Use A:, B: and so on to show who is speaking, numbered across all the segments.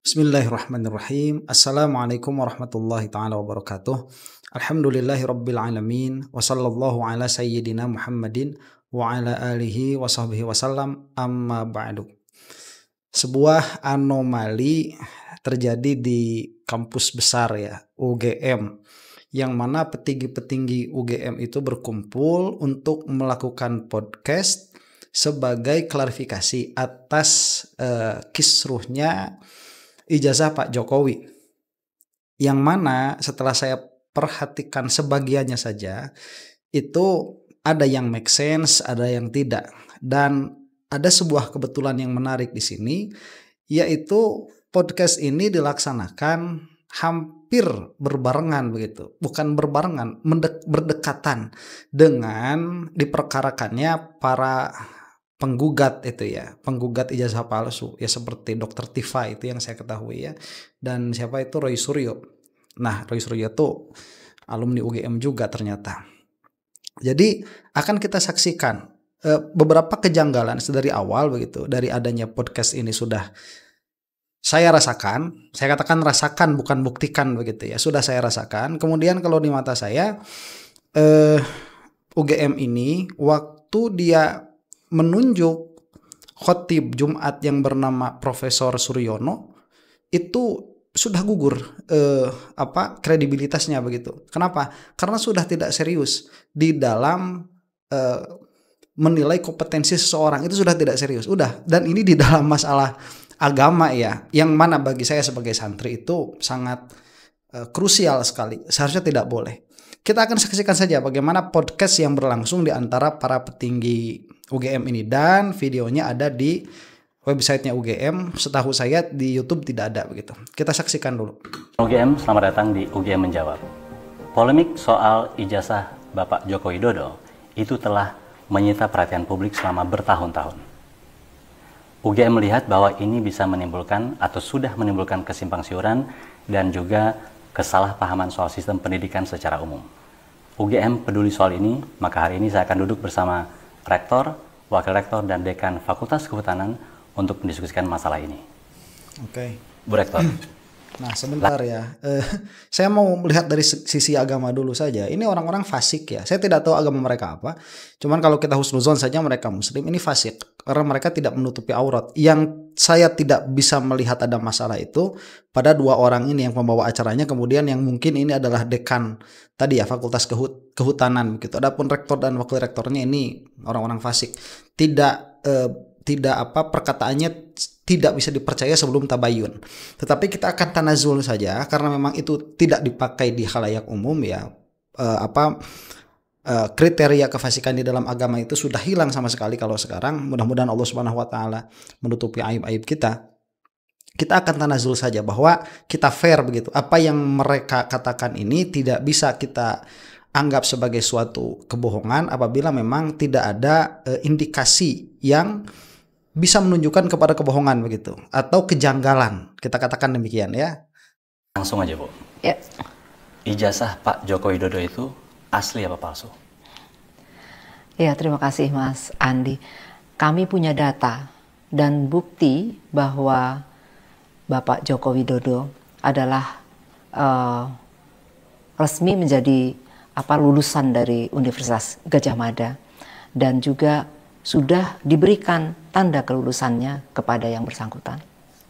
A: Bismillahirrahmanirrahim. Assalamualaikum warahmatullahi ta'ala wabarakatuh. Alhamdulillahi rabbil alamin. Wa sallallahu ala sayyidina Muhammadin wa ala alihi wa sahbihi wasallam, amma ba'du. Sebuah anomali terjadi di kampus besar ya, UGM, yang mana petinggi-petinggi UGM itu berkumpul untuk melakukan podcast sebagai klarifikasi atas kisruhnya ijazah Pak Jokowi, yang mana setelah saya perhatikan sebagiannya saja, itu ada yang make sense, ada yang tidak. Dan ada sebuah kebetulan yang menarik di sini, yaitu podcast ini dilaksanakan hampir berbarengan begitu. Bukan berbarengan, berdekatan dengan diperkarakannya para penggugat itu ya, penggugat ijazah palsu ya, seperti Dr. Tifa itu yang saya ketahui ya, dan siapa itu Roy Suryo. Nah, Roy Suryo itu alumni UGM juga ternyata. Jadi akan kita saksikan beberapa kejanggalan dari awal begitu. Dari adanya podcast ini sudah saya rasakan, saya katakan rasakan bukan buktikan begitu ya, sudah saya rasakan. Kemudian kalau di mata saya UGM ini waktu dia menunjuk khotib Jumat yang bernama Profesor Suryono itu sudah gugur kredibilitasnya begitu. Kenapa? Karena sudah tidak serius di dalam menilai kompetensi seseorang, itu sudah tidak serius. Udah, dan ini di dalam masalah agama ya, yang mana bagi saya sebagai santri itu sangat krusial sekali. Seharusnya tidak boleh. Kita akan saksikan saja bagaimana podcast yang berlangsung di antara para petinggi UGM ini, dan videonya ada di websitenya UGM. Setahu saya di YouTube tidak ada begitu. Kita saksikan dulu.
B: UGM, selamat datang di UGM Menjawab. Polemik soal ijazah Bapak Joko Widodo itu telah menyita perhatian publik selama bertahun-tahun. UGM melihat bahwa ini bisa menimbulkan atau sudah menimbulkan kesimpang siuran dan juga kesalahpahaman soal sistem pendidikan secara umum. UGM peduli soal ini, maka hari ini saya akan duduk bersama Rektor, Wakil Rektor, dan Dekan Fakultas Kehutanan untuk mendiskusikan masalah ini. Oke. Bu Rektor.
A: Nah sebentar ya, saya mau melihat dari sisi agama dulu saja. Ini orang-orang fasik ya, saya tidak tahu agama mereka apa. Cuman kalau kita husnuzon saja mereka muslim, ini fasik. Karena mereka tidak menutupi aurat. Yang saya tidak bisa melihat ada masalah itu pada dua orang ini yang membawa acaranya. Kemudian yang mungkin ini adalah dekan tadi ya, Fakultas Kehutanan begitu. Adapun rektor dan wakil rektornya ini orang-orang fasik. Perkataannya tidak bisa dipercaya sebelum tabayun. Tetapi kita akan tanazul saja karena memang itu tidak dipakai di khalayak umum ya. Kriteria kefasikan di dalam agama itu sudah hilang sama sekali kalau sekarang. Mudah-mudahan Allah Subhanahu wa taala menutupi aib-aib kita. Kita akan tanazul saja bahwa kita fair begitu. Apa yang mereka katakan ini tidak bisa kita anggap sebagai suatu kebohongan apabila memang tidak ada indikasi yang bisa menunjukkan kepada kebohongan begitu atau kejanggalan, kita katakan demikian ya.
B: Langsung aja Bu.
C: Ya.
B: Ijazah Pak Joko Widodo itu asli apa palsu?
C: Ya, terima kasih Mas Andi. Kami punya data dan bukti bahwa Bapak Joko Widodo adalah resmi menjadi lulusan dari Universitas Gadjah Mada, dan juga sudah diberikan tanda kelulusannya kepada yang bersangkutan.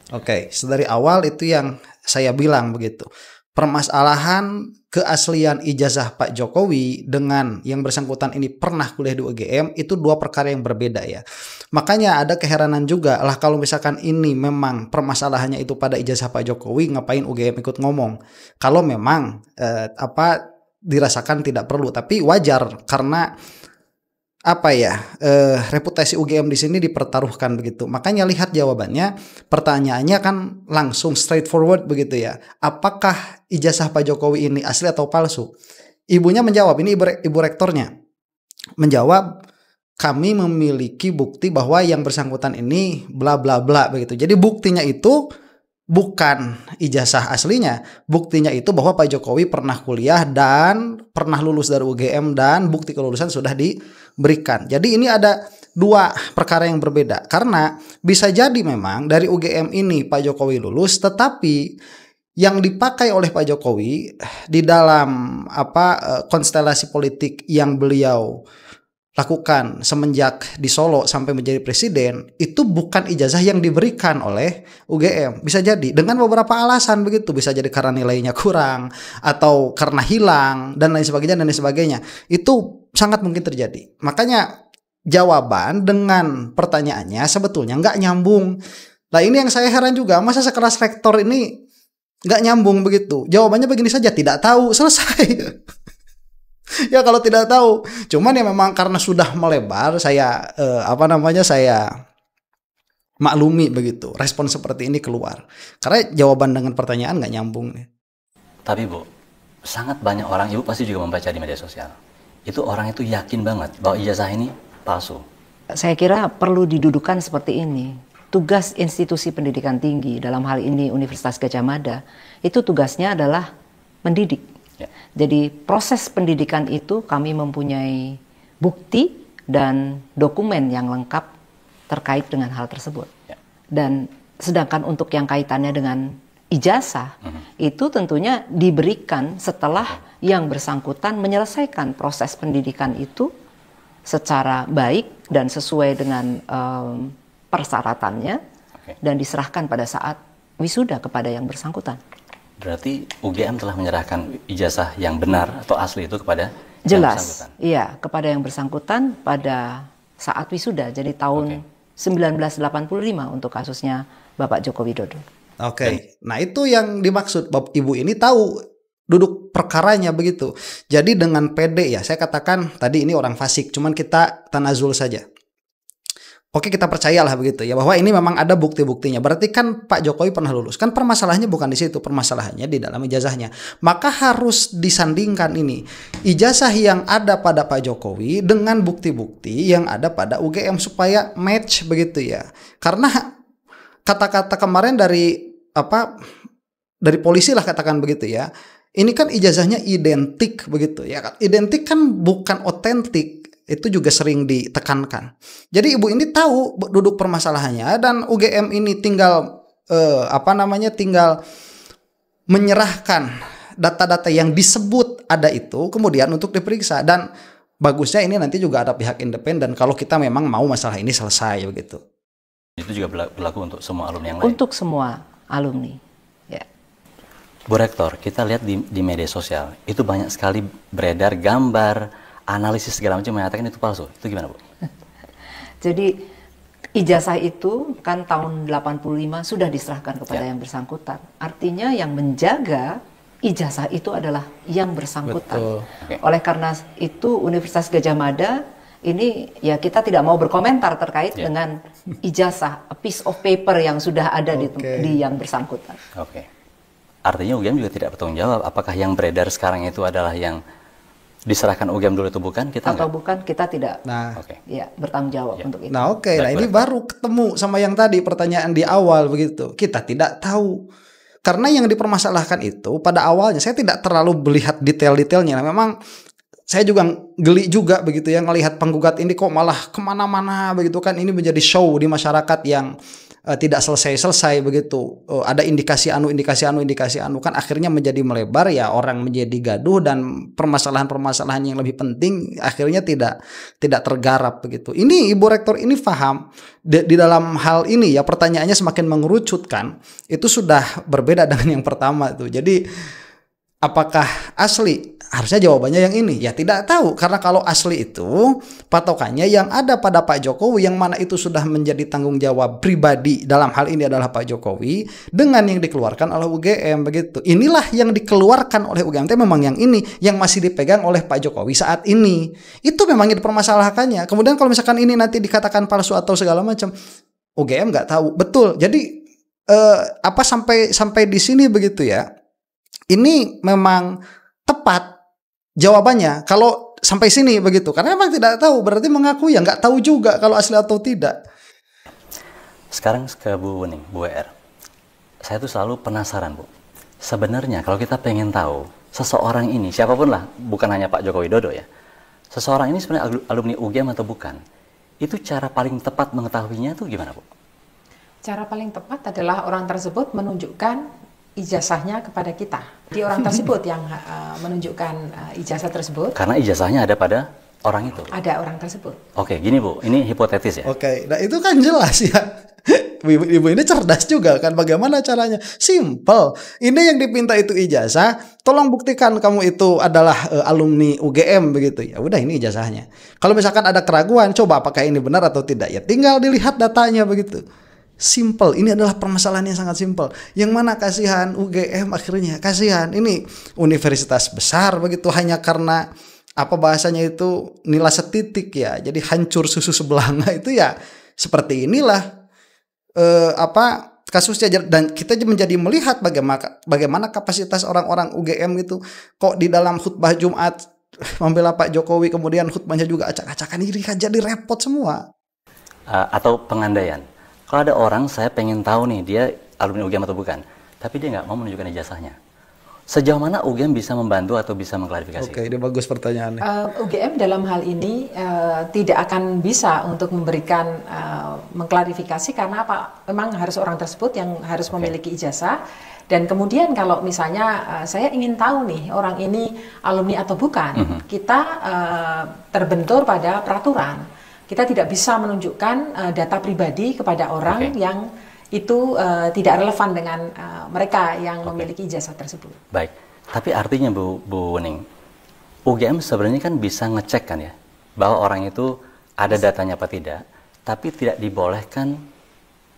A: Oke, sedari awal itu yang saya bilang begitu. Permasalahan keaslian ijazah Pak Jokowi dengan yang bersangkutan ini pernah kuliah di UGM itu dua perkara yang berbeda ya. Makanya ada keheranan juga lah kalau misalkan ini memang permasalahannya itu pada ijazah Pak Jokowi, ngapain UGM ikut ngomong? Kalau memang dirasakan tidak perlu, tapi wajar karena reputasi UGM di sini dipertaruhkan begitu. Makanya lihat jawabannya, pertanyaannya kan langsung straightforward begitu ya. Apakah ijazah Pak Jokowi ini asli atau palsu? Ibunya menjawab, ini ibu rektornya menjawab, kami memiliki bukti bahwa yang bersangkutan ini bla bla bla begitu. Jadi buktinya itu bukan ijazah aslinya. Buktinya itu bahwa Pak Jokowi pernah kuliah dan pernah lulus dari UGM dan bukti kelulusan sudah diberikan. Jadi ini ada dua perkara yang berbeda. Karena bisa jadi memang dari UGM ini Pak Jokowi lulus, tetapi yang dipakai oleh Pak Jokowi di dalam konstelasi politik yang beliau lakukan semenjak di Solo sampai menjadi presiden, itu bukan ijazah yang diberikan oleh UGM. Bisa jadi dengan beberapa alasan begitu, bisa jadi karena nilainya kurang atau karena hilang dan lain sebagainya. Itu sangat mungkin terjadi. Makanya jawaban dengan pertanyaannya sebetulnya nggak nyambung. Nah ini yang saya heran juga, masa sekelas rektor ini nggak nyambung begitu. Jawabannya begini saja, tidak tahu, selesai. Ya kalau tidak tahu, cuman ya memang karena sudah melebar, saya saya maklumi begitu. Respon seperti ini keluar karena jawaban dengan pertanyaan nggak nyambung.
B: Tapi Bu, sangat banyak orang, Ibu pasti juga membaca di media sosial. Itu orang itu yakin banget bahwa ijazah ini palsu.
C: Saya kira perlu didudukan seperti ini. Tugas institusi pendidikan tinggi, dalam hal ini Universitas Gadjah Mada, itu tugasnya adalah mendidik.
B: Ya.
C: Jadi proses pendidikan itu kami mempunyai bukti dan dokumen yang lengkap terkait dengan hal tersebut.
B: Ya.
C: Dan sedangkan untuk yang kaitannya dengan ijazah, itu tentunya diberikan setelah yang bersangkutan menyelesaikan proses pendidikan itu secara baik dan sesuai dengan persyaratannya, dan diserahkan pada saat wisuda kepada yang bersangkutan.
B: Berarti UGM telah menyerahkan ijazah yang benar atau asli itu kepada yang bersangkutan?
C: Iya, kepada yang bersangkutan pada saat wisuda. Jadi tahun 1985 untuk kasusnya Bapak Joko Widodo.
A: Oke. Nah itu yang dimaksud, Ibu ini tahu duduk perkaranya begitu. Jadi dengan pede ya, saya katakan tadi ini orang fasik, cuman kita tanazul saja. Oke, kita percayalah begitu ya, bahwa ini memang ada bukti-buktinya. Berarti kan Pak Jokowi pernah lulus. Kan permasalahannya bukan di situ, permasalahannya di dalam ijazahnya. Maka harus disandingkan ini ijazah yang ada pada Pak Jokowi dengan bukti-bukti yang ada pada UGM supaya match begitu ya. Karena kata-kata kemarin dari polisi lah katakan begitu ya. Ini kan ijazahnya identik begitu ya kan. Identik kan bukan otentik. Itu juga sering ditekankan. Jadi Ibu ini tahu duduk permasalahannya, dan UGM ini tinggal tinggal menyerahkan data-data yang disebut ada itu kemudian untuk diperiksa, dan bagusnya ini nanti juga ada pihak independen kalau kita memang mau masalah ini selesai begitu.
B: Itu juga berlaku untuk semua alumni yang lain?
C: Untuk semua alumni, ya.
B: Bu Rektor, kita lihat di media sosial, itu banyak sekali beredar gambar, analisis segala macam mengatakan itu palsu. Itu gimana, Bu?
C: Jadi ijazah itu kan tahun 85 sudah diserahkan kepada yang bersangkutan. Artinya yang menjaga ijazah itu adalah yang bersangkutan. Oleh karena itu Universitas Gadjah Mada ini ya kita tidak mau berkomentar terkait dengan ijazah, a piece of paper yang sudah ada di yang bersangkutan.
B: Artinya UGM juga tidak bertanggung jawab apakah yang beredar sekarang itu adalah yang diserahkan UGM dulu itu bukan, kita
C: atau bukan, kita tidak bertanggung jawab untuk itu.
A: Nah ini baru ketemu sama yang tadi pertanyaan di awal begitu. Kita tidak tahu. Karena yang dipermasalahkan itu pada awalnya saya tidak terlalu melihat detail-detailnya. Memang saya juga geli juga begitu ya ngelihat penggugat ini kok malah kemana-mana begitu kan. Ini menjadi show di masyarakat yang tidak selesai-selesai begitu. Ada indikasi anu kan akhirnya menjadi melebar ya, orang menjadi gaduh dan permasalahan-permasalahan yang lebih penting akhirnya tidak tergarap begitu. Ini Ibu Rektor ini paham di dalam hal ini ya, pertanyaannya semakin mengerucutkan. Itu sudah berbeda dengan yang pertama itu. Jadi apakah asli? Harusnya jawabannya yang ini. Ya tidak tahu, karena kalau asli itu patokannya yang ada pada Pak Jokowi, yang mana itu sudah menjadi tanggung jawab pribadi dalam hal ini adalah Pak Jokowi dengan yang dikeluarkan oleh UGM begitu. Inilah yang dikeluarkan oleh UGM, memang yang ini yang masih dipegang oleh Pak Jokowi saat ini. Itu memang yang dipermasalahkannya. Kemudian kalau misalkan ini nanti dikatakan palsu atau segala macam, UGM nggak tahu. Betul. Jadi sampai di sini begitu ya. Ini memang tepat jawabannya kalau sampai sini begitu, karena memang tidak tahu, berarti mengaku ya nggak tahu juga kalau asli atau tidak.
B: Sekarang ke Bu Wening, Bu WR, saya tuh selalu penasaran Bu, sebenarnya kalau kita pengen tahu seseorang ini siapapun lah, bukan hanya Pak Joko Widodo ya, seseorang ini sebenarnya alumni UGM atau bukan, Itu cara paling tepat mengetahuinya tuh gimana, Bu?
D: Cara paling tepat adalah orang tersebut menunjukkan ijazahnya kepada kita. Di orang tersebut yang menunjukkan ijazah tersebut.
B: Karena ijazahnya ada pada orang itu.
D: Ada orang tersebut.
B: Oke, gini Bu, ini hipotetis ya.
A: Oke, nah itu kan jelas ya. Ibu ini cerdas juga kan, bagaimana caranya? Simple. Ini yang dipinta itu ijazah, tolong buktikan kamu itu adalah alumni UGM begitu. Ya udah, ini ijazahnya. Kalau misalkan ada keraguan, coba apakah ini benar atau tidak, ya tinggal dilihat datanya begitu. Simple. Ini adalah permasalahan yang sangat simple. Yang mana kasihan UGM akhirnya, kasihan. Ini universitas besar begitu, hanya karena apa bahasanya itu nilai setitik ya. Jadi hancur susu sebelanga itu ya seperti inilah kasusnya. Dan kita menjadi melihat bagaimana kapasitas orang-orang UGM itu kok di dalam khutbah Jumat membela Pak Jokowi, kemudian khutbahnya juga acak-acakan, ini kan jadi repot semua.
B: Atau pengandaian. Kalau ada orang, saya pengen tahu nih dia alumni UGM atau bukan, tapi dia nggak mau menunjukkan ijazahnya. Sejauh mana UGM bisa membantu atau bisa mengklarifikasi?
A: Oke, ini bagus pertanyaannya.
D: UGM dalam hal ini tidak akan bisa untuk memberikan mengklarifikasi, karena apa? Memang harus orang tersebut yang harus memiliki ijazah. Dan kemudian kalau misalnya saya ingin tahu nih orang ini alumni atau bukan, kita terbentur pada peraturan. Kita tidak bisa menunjukkan data pribadi kepada orang yang itu tidak relevan dengan mereka yang memiliki ijazah tersebut.
B: Baik, tapi artinya Bu Wening, UGM sebenarnya kan bisa ngecek kan ya, bahwa orang itu ada datanya apa tidak, tapi tidak dibolehkan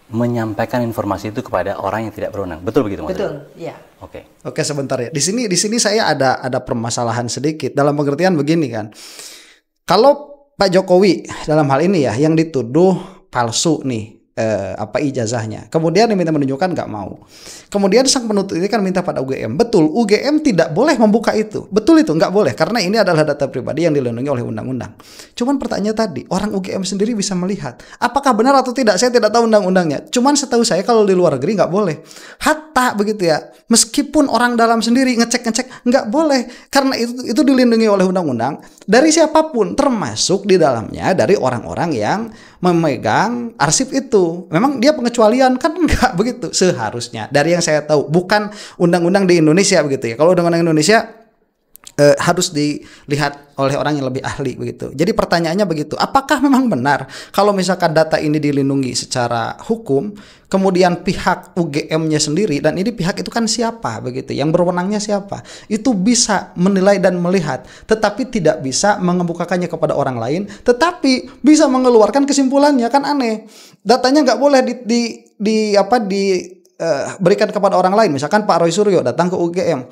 B: menyampaikan informasi itu kepada orang yang tidak berwenang. Betul begitu maksudnya?
D: Betul, iya.
A: Oke, sebentar ya. Di sini saya ada permasalahan sedikit, dalam pengertian begini kan. Kalau Pak Jokowi dalam hal ini ya yang dituduh palsu nih ijazahnya, kemudian diminta menunjukkan nggak mau, kemudian sang penuntut ini kan minta pada UGM. Betul, UGM tidak boleh membuka itu, betul, itu nggak boleh karena ini adalah data pribadi yang dilindungi oleh undang-undang. Cuman pertanyaan tadi, orang UGM sendiri bisa melihat apakah benar atau tidak. Saya tidak tahu undang-undangnya, cuman setahu saya kalau di luar negeri nggak boleh. Hatta begitu ya, meskipun orang dalam sendiri ngecek nggak boleh, karena itu dilindungi oleh undang-undang dari siapapun, termasuk di dalamnya dari orang-orang yang memegang arsip itu. Memang dia pengecualian kan, enggak begitu seharusnya. Dari yang saya tahu, bukan undang-undang di Indonesia begitu ya. Kalau undang-undang Indonesia harus dilihat oleh orang yang lebih ahli begitu. Jadi pertanyaannya begitu, apakah memang benar kalau misalkan data ini dilindungi secara hukum, kemudian pihak UGM-nya sendiri, dan ini pihak itu kan siapa begitu, yang berwenangnya siapa, itu bisa menilai dan melihat, tetapi tidak bisa mengemukakannya kepada orang lain, tetapi bisa mengeluarkan kesimpulannya. Kan aneh, datanya nggak boleh berikan kepada orang lain. Misalkan Pak Roy Suryo datang ke UGM,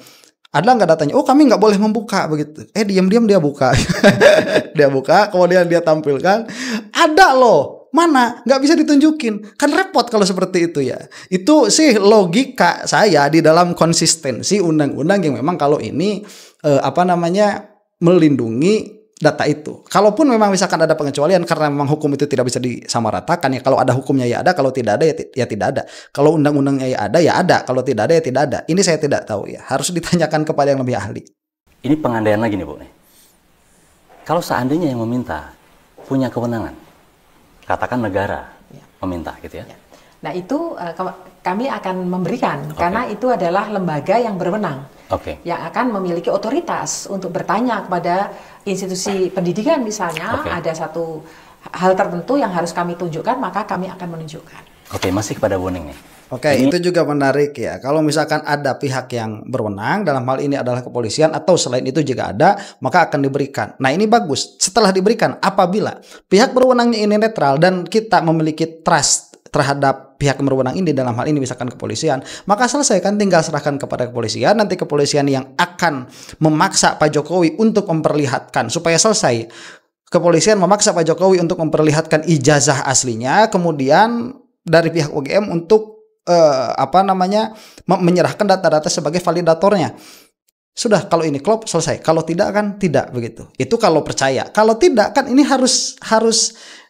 A: ada nggak datanya? Oh, kami nggak boleh membuka begitu. Diam-diam dia buka. Dia buka, kemudian dia tampilkan. Ada loh, mana? Nggak bisa ditunjukin. Kan repot kalau seperti itu ya. Itu sih logika saya di dalam konsistensi undang-undang yang memang kalau ini melindungi data itu. Kalaupun memang misalkan ada pengecualian karena memang hukum itu tidak bisa disamaratakan ya. Kalau ada hukumnya ya ada, kalau tidak ada ya tidak ada. Kalau undang-undangnya ya ada, kalau tidak ada ya tidak ada. Ini saya tidak tahu ya. Harus ditanyakan kepada yang lebih ahli.
B: Ini pengandaian lagi nih Bu. Kalau seandainya yang meminta punya kewenangan, katakan negara meminta gitu ya.
D: Nah itu kami akan memberikan karena itu adalah lembaga yang berwenang. Yang akan memiliki otoritas untuk bertanya kepada institusi pendidikan misalnya, ada satu hal tertentu yang harus kami tunjukkan, maka kami akan menunjukkan.
B: Masih kepada Wening nih.
A: Itu juga menarik ya. Kalau misalkan ada pihak yang berwenang, dalam hal ini adalah kepolisian atau selain itu jika ada, maka akan diberikan. Nah ini bagus. Setelah diberikan, apabila pihak berwenangnya ini netral dan kita memiliki trust terhadap pihak yang berwenang ini, dalam hal ini misalkan kepolisian, maka selesaikan, tinggal serahkan kepada kepolisian. Nanti kepolisian yang akan memaksa Pak Jokowi untuk memperlihatkan supaya selesai. Kepolisian memaksa Pak Jokowi untuk memperlihatkan ijazah aslinya, kemudian dari pihak UGM untuk menyerahkan data-data sebagai validatornya. Sudah, kalau ini klop selesai. Kalau tidak kan tidak begitu. Itu kalau percaya. Kalau tidak kan ini harus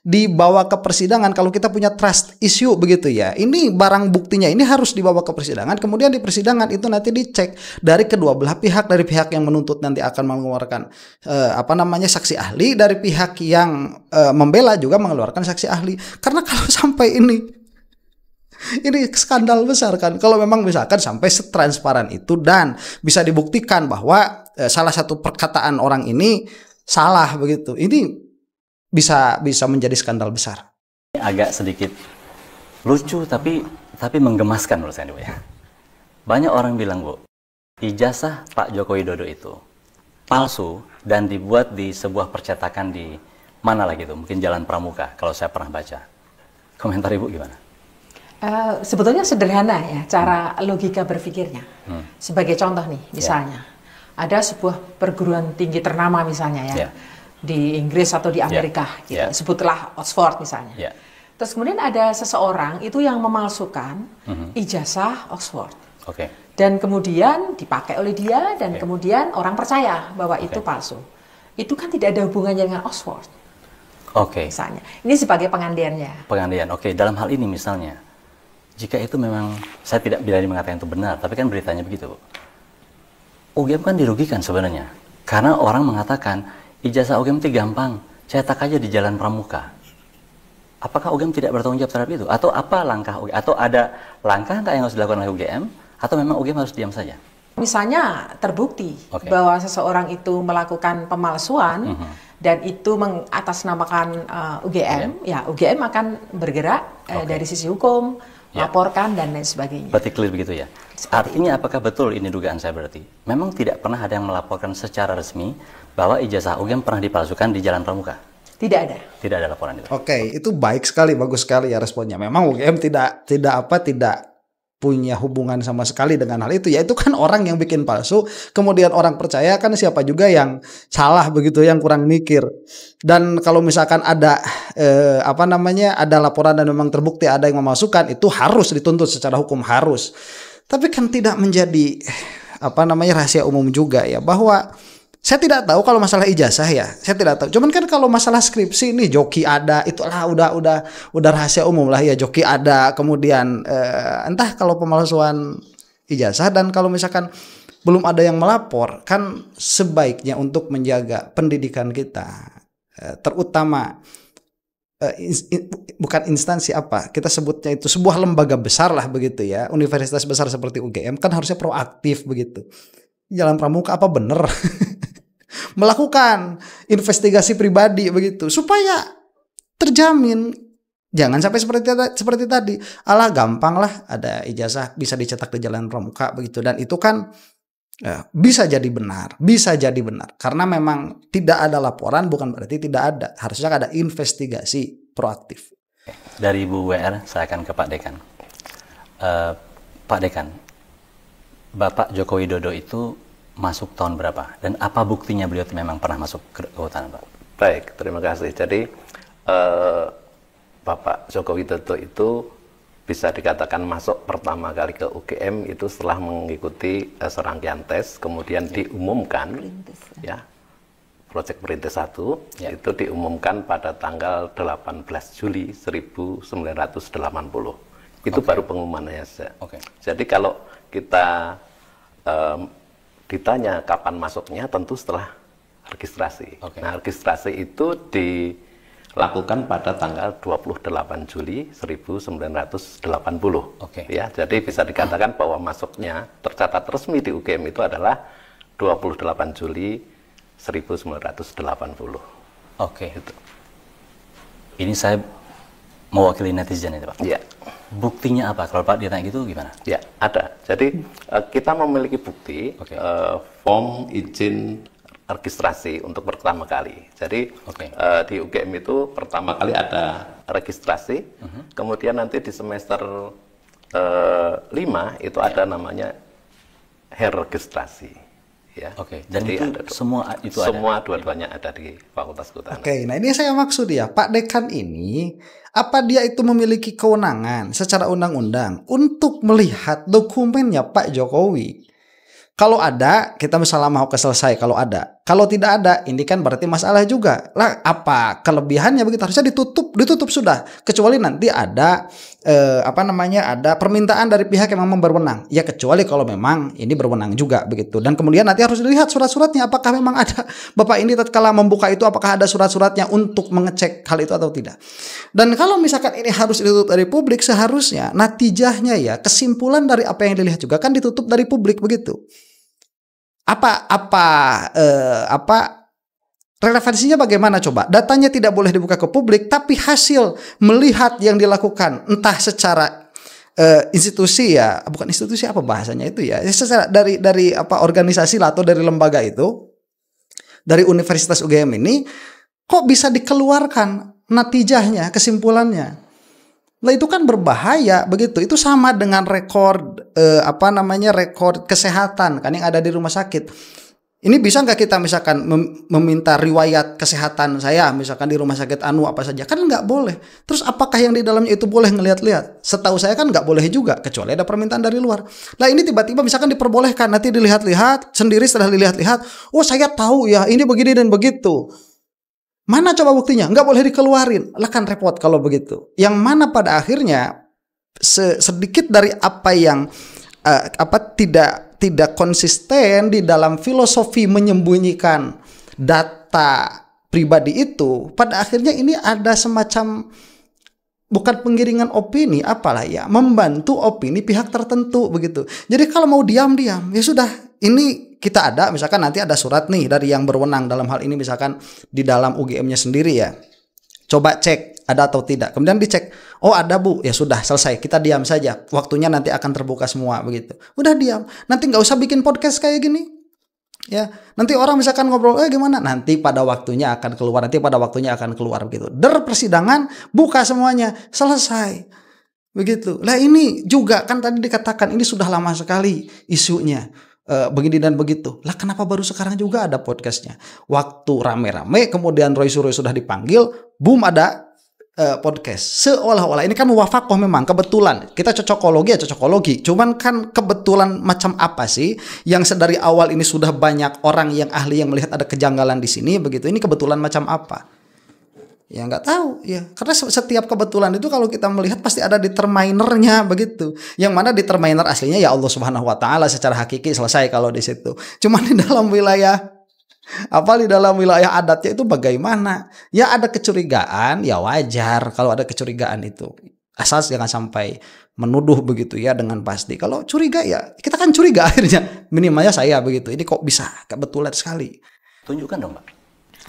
A: dibawa ke persidangan. Kalau kita punya trust issue begitu ya. Ini barang buktinya ini harus dibawa ke persidangan. Kemudian di persidangan itu nanti dicek dari kedua belah pihak. Dari pihak yang menuntut nanti akan mengeluarkan saksi ahli. Dari pihak yang membela juga mengeluarkan saksi ahli. Karena kalau sampai ini skandal besar kan kalau memang misalkan sampai setransparan itu dan bisa dibuktikan bahwa salah satu perkataan orang ini salah begitu. Ini bisa menjadi skandal besar.
B: Agak sedikit lucu tapi menggemaskan menurut saya, Bu ya. Banyak orang bilang, Bu, ijazah Pak Joko Widodo itu palsu dan dibuat di sebuah percetakan di mana lagi itu? Mungkin Jalan Pramuka kalau saya pernah baca. Komentar Ibu gimana?
D: Sebetulnya sederhana ya cara logika berpikirnya. Sebagai contoh nih, misalnya ada sebuah perguruan tinggi ternama misalnya ya di Inggris atau di Amerika, gitu. Sebutlah Oxford misalnya. Terus kemudian ada seseorang itu yang memalsukan ijazah Oxford. Dan kemudian dipakai oleh dia dan kemudian orang percaya bahwa itu palsu. Itu kan tidak ada hubungannya dengan Oxford. Misalnya, ini sebagai pengandaiannya.
B: Pengandaian. Dalam hal ini misalnya. Jika itu memang, saya tidak berani mengatakan itu benar, tapi kan beritanya begitu, Bu. UGM kan dirugikan sebenarnya. Karena orang mengatakan, ijazah UGM itu gampang, cetak aja di Jalan Pramuka. Apakah UGM tidak bertanggung jawab terhadap itu? Atau apa langkah UGM? Atau ada langkah yang harus dilakukan oleh UGM? Atau memang UGM harus diam saja?
D: Misalnya terbukti bahwa seseorang itu melakukan pemalsuan, dan itu mengatasnamakan UGM, ya UGM akan bergerak dari sisi hukum, laporkan dan lain sebagainya.
B: Berarti clear begitu ya? Artinya apakah betul ini dugaan saya berarti? Memang tidak pernah ada yang melaporkan secara resmi bahwa ijazah UGM pernah dipalsukan di Jalan Pramuka?
D: Tidak ada.
B: Tidak ada laporan itu?
A: Itu baik sekali, bagus sekali ya responnya. Memang UGM tidak punya hubungan sama sekali dengan hal itu. Ya itu kan orang yang bikin palsu, kemudian orang percaya, kan siapa juga yang salah begitu, yang kurang mikir. Dan kalau misalkan ada ada laporan dan memang terbukti ada yang memasukkan, itu harus dituntut secara hukum, harus. Tapi kan tidak menjadi rahasia umum juga ya, bahwa saya tidak tahu kalau masalah ijazah ya, saya tidak tahu. Cuman kan kalau masalah skripsi nih joki ada, itulah udah rahasia umum lah ya, joki ada. Kemudian entah kalau pemalsuan ijazah, dan kalau misalkan belum ada yang melapor, kan sebaiknya untuk menjaga pendidikan kita, terutama bukan instansi kita sebutnya itu sebuah lembaga besar lah begitu ya, universitas besar seperti UGM kan harusnya proaktif begitu. Jalan Pramuka apa bener melakukan investigasi pribadi begitu supaya terjamin, jangan sampai seperti tadi, gampang lah ada ijazah bisa dicetak di Jalan Pramuka begitu, dan itu kan bisa jadi benar karena memang tidak ada laporan, bukan berarti tidak ada, harusnya ada investigasi proaktif.
B: Dari Bu WR saya akan ke Pak Dekan. Pak Dekan, Bapak Joko Widodo itu masuk tahun berapa? Dan apa buktinya beliau memang pernah masuk ke kehutanan, Pak?
E: Baik, terima kasih. Jadi Bapak Joko Widodo itu bisa dikatakan masuk pertama kali ke UGM itu setelah mengikuti serangkaian tes, kemudian diumumkan ya, Proyek Perintis 1 itu diumumkan pada tanggal 18 Juli 1980. Itu baru pengumumannya saja. Jadi kalau kita ditanya kapan masuknya, tentu setelah registrasi. Nah, registrasi itu dilakukan pada tanggal 28 Juli 1980. Ya, jadi bisa dikatakan bahwa masuknya tercatat resmi di UGM itu adalah 28 Juli 1980. Gitu.
B: Ini saya mewakili netizen itu, Pak.
E: Ya.
B: Buktinya apa? Kalau Pak ditanya gitu gimana?
E: Ya, ada. Jadi kita memiliki bukti form izin registrasi untuk pertama kali. Jadi di UGM itu pertama kali ada registrasi, kemudian nanti di semester 5 itu ada namanya registrasi. Ya.
B: Dan
E: jadi
B: itu
E: semua dua-duanya ada di Fakultas Kehutanan.
A: Nah ini saya maksud ya, Pak Dekan ini apa dia itu memiliki kewenangan secara undang-undang untuk melihat dokumennya Pak Jokowi? Kalau ada, kita misalnya mau selesai kalau ada. Kalau tidak ada, ini kan berarti masalah juga. Lah, apa kelebihannya begitu? Harusnya ditutup sudah. Kecuali nanti ada ada permintaan dari pihak yang memang berwenang. Ya kecuali kalau memang ini berwenang juga begitu. Dan kemudian nanti harus dilihat surat-suratnya apakah memang ada. Bapak ini tatkala membuka itu apakah ada surat-suratnya untuk mengecek hal itu atau tidak. Dan kalau misalkan ini harus ditutup dari publik, seharusnya natijahnya ya, kesimpulan dari apa yang dilihat juga kan ditutup dari publik begitu. Relevansinya bagaimana coba? Datanya tidak boleh dibuka ke publik, tapi hasil melihat yang dilakukan entah secara institusi ya, bukan institusi apa bahasanya itu ya, secara dari organisasi lah atau dari lembaga itu, dari Universitas UGM ini kok bisa dikeluarkan natijahnya, kesimpulannya. Lah itu kan berbahaya begitu. Itu sama dengan rekor rekor kesehatan kan yang ada di rumah sakit. Ini bisa nggak kita misalkan meminta riwayat kesehatan saya misalkan di rumah sakit apa saja, kan nggak boleh. Terus apakah yang di dalamnya itu boleh ngelihat-lihat? Setahu saya kan nggak boleh juga, kecuali ada permintaan dari luar. Nah ini tiba-tiba misalkan diperbolehkan, nanti dilihat-lihat sendiri, setelah dilihat-lihat, oh saya tahu ya ini begini dan begitu. Mana coba buktinya? Nggak boleh dikeluarin. Lah kan repot kalau begitu. Yang mana pada akhirnya sedikit dari apa yang tidak konsisten di dalam filosofi menyembunyikan data pribadi itu, pada akhirnya ini ada semacam bukan penggiringan opini, apalah ya, membantu opini pihak tertentu begitu. Jadi kalau mau diam-diam, ya sudah, ini kita ada, misalkan nanti ada surat nih dari yang berwenang dalam hal ini, misalkan di dalam UGM-nya sendiri ya. Coba cek ada atau tidak. Kemudian dicek, oh ada Bu, ya sudah selesai. Kita diam saja. Waktunya nanti akan terbuka semua begitu. Udah diam. Nanti nggak usah bikin podcast kayak gini. Ya, nanti orang misalkan ngobrol, gimana? Nanti pada waktunya akan keluar. Nanti pada waktunya akan keluar begitu. Persidangan buka semuanya, selesai. Begitu. Lah ini juga kan tadi dikatakan ini sudah lama sekali isunya. Begini dan begitu. Lah kenapa baru sekarang juga ada podcastnya? Waktu rame-rame kemudian Roy Suryo sudah dipanggil, boom ada podcast. Seolah-olah ini kan wafakoh, memang kebetulan. Kita cocokologi. Cuman kan kebetulan macam apa sih yang sedari awal ini sudah banyak orang yang ahli yang melihat ada kejanggalan di sini begitu. Ini kebetulan macam apa? Ya nggak tahu ya, karena setiap kebetulan itu kalau kita melihat pasti ada determinernya begitu. Yang mana determiner aslinya ya Allah Subhanahu Wa Taala secara hakiki, selesai kalau di situ. Cuman di dalam wilayah adatnya itu bagaimana? Ya ada kecurigaan, ya wajar kalau ada kecurigaan itu. Asal jangan sampai menuduh begitu ya dengan pasti. Kalau curiga ya kita kan curiga akhirnya, minimalnya saya begitu. Ini kok bisa kebetulan sekali.
B: Tunjukkan dong Pak.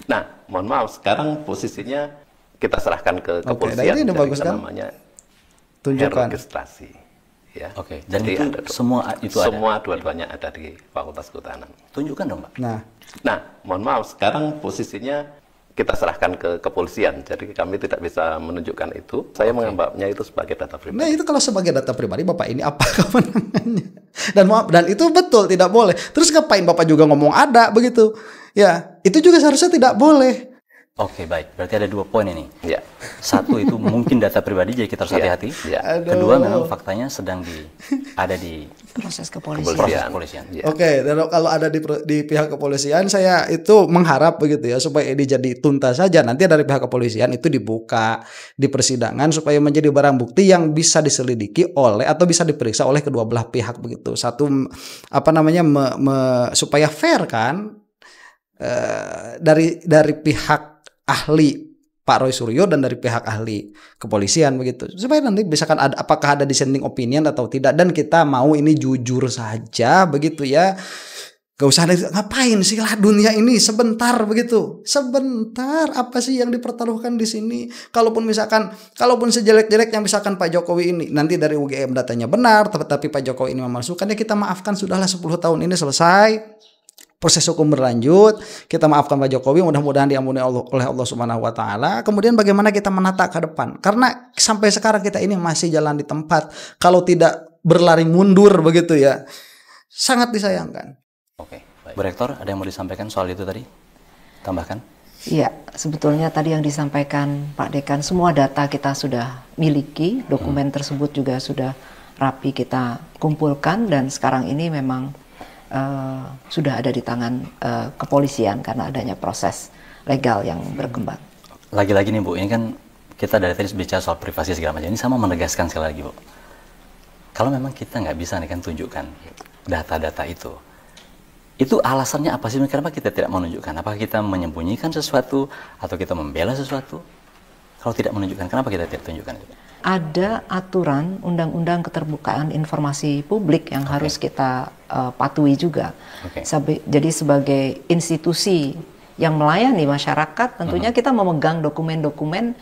E: Nah, mohon maaf, sekarang posisinya kita serahkan ke kepolisian.
A: Ini bagus kan?
E: Namanya
A: tunjukkan
E: registrasi. Ya.
B: Oke. Dan
E: jadi
B: itu semua
E: dua-duanya ada di Fakultas Kehutanan.
B: Tunjukkan dong Pak.
E: Nah, mohon maaf, sekarang posisinya kita serahkan ke kepolisian. Jadi kami tidak bisa menunjukkan itu. Saya menganggapnya itu sebagai data pribadi.
A: Nah itu kalau sebagai data pribadi Bapak ini apa kewenangannya? Dan itu betul tidak boleh. Terus ngapain Bapak juga ngomong ada begitu? Ya itu juga seharusnya tidak boleh.
B: Oke, baik. Berarti ada 2 poin ini.
E: Ya.
B: Satu itu mungkin data pribadi, jadi kita harus hati-hati.
E: Ya.
B: Kedua memang faktanya sedang ada di
C: proses kepolisian.
E: Ya.
A: Oke, dan kalau ada di pihak kepolisian, saya itu mengharap begitu ya supaya ini jadi tuntas saja. Nanti dari pihak kepolisian itu dibuka di persidangan supaya menjadi barang bukti yang bisa diselidiki oleh atau bisa diperiksa oleh kedua belah pihak begitu. Satu supaya fair kan, dari pihak ahli Pak Roy Suryo dan dari pihak ahli kepolisian begitu, supaya nanti misalkan apakah ada dissenting opinion atau tidak, dan kita mau ini jujur saja begitu ya. Gak usah ngapain sih lah dunia ini sebentar begitu. Sebentar, apa sih yang dipertaruhkan di sini? Kalaupun sejelek-jeleknya misalkan Pak Jokowi ini nanti dari UGM datanya benar, tapi Pak Jokowi ini memasukkan, ya kita maafkan, sudahlah 10 tahun ini selesai. Proses hukum berlanjut, kita maafkan Pak Jokowi, mudah-mudahan diampuni oleh Allah Subhanahu Wa Taala. Kemudian bagaimana kita menata ke depan? Karena sampai sekarang kita ini masih jalan di tempat, kalau tidak berlari mundur begitu ya, sangat disayangkan.
B: Oke, baik. Bu Rektor, ada yang mau disampaikan soal itu tadi? Tambahkan?
C: Iya, sebetulnya tadi yang disampaikan Pak Dekan, semua data kita sudah miliki, dokumen tersebut juga sudah rapi kita kumpulkan, dan sekarang ini memang sudah ada di tangan kepolisian karena adanya proses legal yang berkembang.
B: Lagi-lagi nih Bu, ini kan kita dari tadi bicara soal privasi segala macam. Ini sama menegaskan sekali lagi Bu, kalau memang kita nggak bisa nih kan tunjukkan data-data itu alasannya apa sih? Kenapa kita tidak menunjukkan? Apakah kita menyembunyikan sesuatu atau kita membela sesuatu? Kalau tidak menunjukkan, kenapa kita tidak tunjukkan itu?
C: Ada aturan Undang-Undang Keterbukaan Informasi Publik yang harus kita patuhi juga. Jadi sebagai institusi yang melayani masyarakat, tentunya kita memegang dokumen-dokumen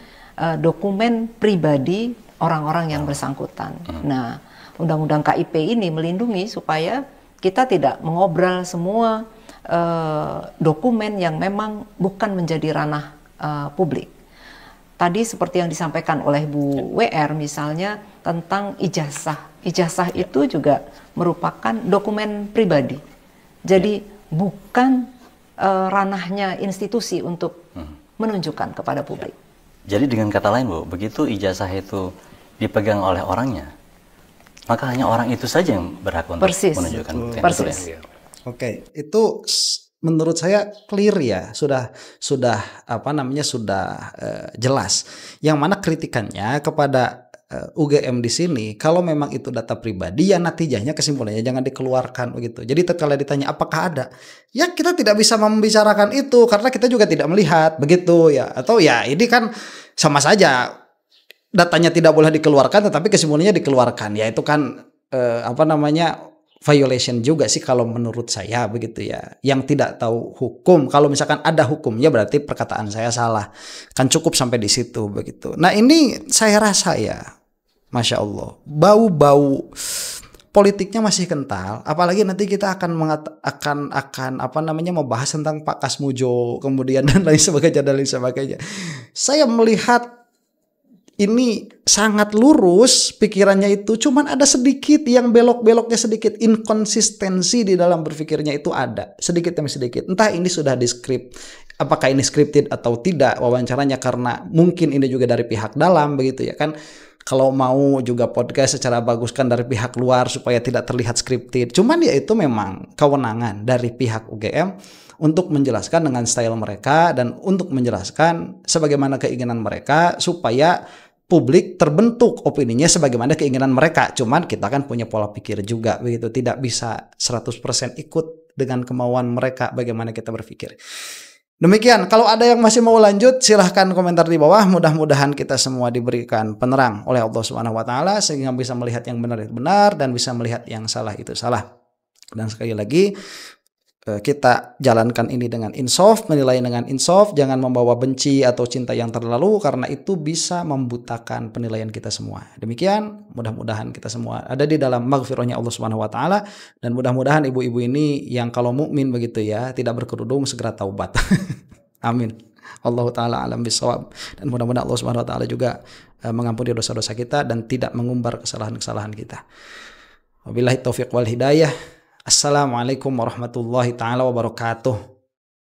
C: pribadi orang-orang yang bersangkutan. Nah, Undang-Undang KIP ini melindungi supaya kita tidak mengobrol semua dokumen yang memang bukan menjadi ranah publik. Tadi seperti yang disampaikan oleh Bu WR misalnya tentang ijazah. Ijazah itu juga merupakan dokumen pribadi. Jadi bukan ranahnya institusi untuk menunjukkan kepada publik.
B: Jadi dengan kata lain Bu, begitu ijazah itu dipegang oleh orangnya, maka hanya orang itu saja yang berhak untuk menunjukkan bukti.
C: Persis.
A: Oke, itu menurut saya clear ya, sudah jelas. Yang mana kritikannya kepada UGM di sini, kalau memang itu data pribadi, ya natijahnya kesimpulannya jangan dikeluarkan begitu. Jadi tatkala ditanya apakah ada, ya kita tidak bisa membicarakan itu karena kita juga tidak melihat begitu ya. Atau ya ini kan sama saja. Datanya tidak boleh dikeluarkan, tetapi kesimpulannya dikeluarkan. Ya itu kan violation juga sih kalau menurut saya begitu ya. Yang tidak tahu hukum, kalau misalkan ada hukumnya berarti perkataan saya salah. Kan cukup sampai di situ begitu. Nah ini saya rasa ya, Masya Allah, bau-bau politiknya masih kental. Apalagi nanti kita akan membahas tentang Pak Kasmujo kemudian dan lain sebagainya. Saya melihat ini sangat lurus pikirannya itu, cuman ada sedikit yang belok-beloknya sedikit, inkonsistensi di dalam berpikirnya itu ada sedikit demi sedikit. Entah ini sudah di-script, apakah ini scripted atau tidak wawancaranya, karena mungkin ini juga dari pihak dalam begitu ya kan. Kalau mau juga podcast secara bagus kan dari pihak luar supaya tidak terlihat scripted. Cuman ya itu memang kewenangan dari pihak UGM untuk menjelaskan dengan style mereka dan untuk menjelaskan sebagaimana keinginan mereka supaya publik terbentuk opininya sebagaimana keinginan mereka. Cuman kita kan punya pola pikir juga begitu. Tidak bisa 100% ikut dengan kemauan mereka bagaimana kita berpikir. Demikian, kalau ada yang masih mau lanjut silahkan komentar di bawah. Mudah-mudahan kita semua diberikan penerang oleh Allah Subhanahu wa taala sehingga bisa melihat yang benar itu benar dan bisa melihat yang salah itu salah. Dan sekali lagi kita jalankan ini dengan insaf, menilai dengan insaf, jangan membawa benci atau cinta yang terlalu karena itu bisa membutakan penilaian kita semua. Demikian, mudah-mudahan kita semua ada di dalam maghfirahnya Allah Subhanahu wa taala dan mudah-mudahan ibu-ibu ini yang kalau mukmin begitu ya, tidak berkerudung segera taubat. Amin. Allah taala alam bisawab. Dan mudah-mudahan Allah Subhanahu wa taala juga mengampuni dosa-dosa kita dan tidak mengumbar kesalahan-kesalahan kita. Wabillahi taufiq wal hidayah. Assalamualaikum warahmatullahi taala wabarakatuh.